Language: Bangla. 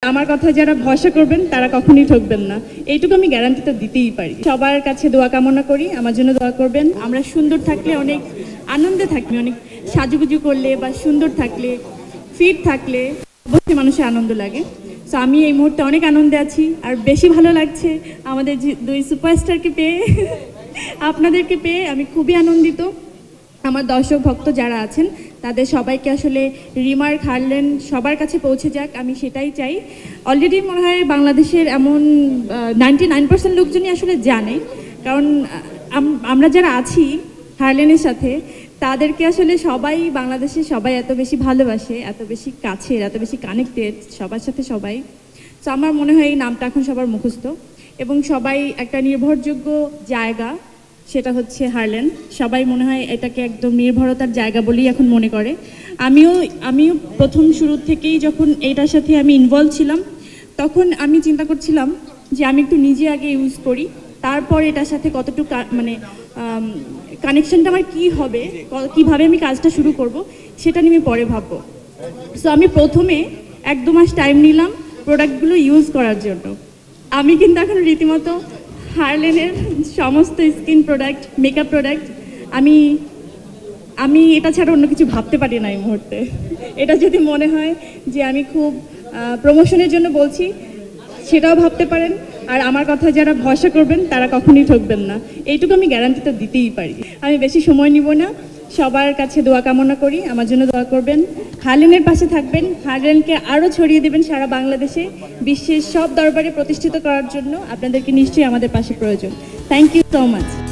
আমার কথা যারা ভরসা করবেন তারা কখনোই ঠকবেন না, এইটুকু আমি গ্যারান্টি তো দিতেই পারি। সবার কাছে দোয়া কামনা করি, আমার জন্য দোয়া করবেন। আমরা সুন্দর থাকলে অনেক আনন্দে থাকবে, অনেক সাজুগুজু করলে বা সুন্দর থাকলে, ফিট থাকলে অবশ্যই মানুষের আনন্দ লাগে। সো আমি এই মুহূর্তে অনেক আনন্দে আছি, আর বেশি ভালো লাগছে আমাদের দুই সুপারস্টারকে পেয়ে, আপনাদেরকে পেয়ে আমি খুবই আনন্দিত। আমার দর্শক ভক্ত যারা আছেন তাদের সবাইকে আসলে রিমার্ক হারলেন সবার কাছে পৌঁছে যাক, আমি সেটাই চাই। অলরেডি মনে হয় বাংলাদেশের এমন 99% লোকজনই আসলে জানে, কারণ আমরা যারা আছি হারলেনের সাথে তাদেরকে আসলে সবাই বাংলাদেশে সবাই এত বেশি ভালোবাসে, এত বেশি কাছের, এত বেশি কানেক্টেড সবার সাথে সবাই। তো আমার মনে হয় এই নামটা এখন সবার মুখস্থ, এবং সবাই একটা নির্ভরযোগ্য জায়গা, সেটা হচ্ছে হারলেন। সবাই মনে হয় এটাকে একদম নির্ভরতার জায়গা বলেই এখন মনে করে। আমিও প্রথম শুরু থেকেই যখন এইটার সাথে আমি ইনভলভ ছিলাম, তখন আমি চিন্তা করছিলাম যে আমি একটু নিজে আগে ইউজ করি, তারপর এটার সাথে কতটুকু মানে কানেকশনটা আমার কী হবে, কীভাবে আমি কাজটা শুরু করব, সেটা নিয়ে আমি পরে ভাববো। সো আমি প্রথমে 1-2 মাস টাইম নিলাম প্রোডাক্টগুলো ইউজ করার জন্য। আমি কিন্তু এখন রীতিমতো হারলেনের সমস্ত স্কিন প্রোডাক্ট, মেকআপ প্রোডাক্ট আমি এটা ছাড়া অন্য কিছু ভাবতে পারি না এই মুহূর্তে। এটা যদি মনে হয় যে আমি খুব প্রমোশনের জন্য বলছি, সেটাও ভাবতে পারেন। আর আমার কথা যারা ভরসা করবেন তারা কখনোই ঠকবেন না, এইটুকু আমি গ্যারান্টি তো দিতেই পারি। আমি বেশি সময় নিব না, সবার কাছে দোয়া কামনা করি, আমার জন্য দোয়া করবেন, হারলেনের পাশে থাকবেন, হারলেনকে আরও ছড়িয়ে দেবেন সারা বাংলাদেশে, বিশ্বের সব দরবারে প্রতিষ্ঠিত করার জন্য আপনাদেরকে নিশ্চয়ই আমাদের পাশে প্রয়োজন। Thank you so much.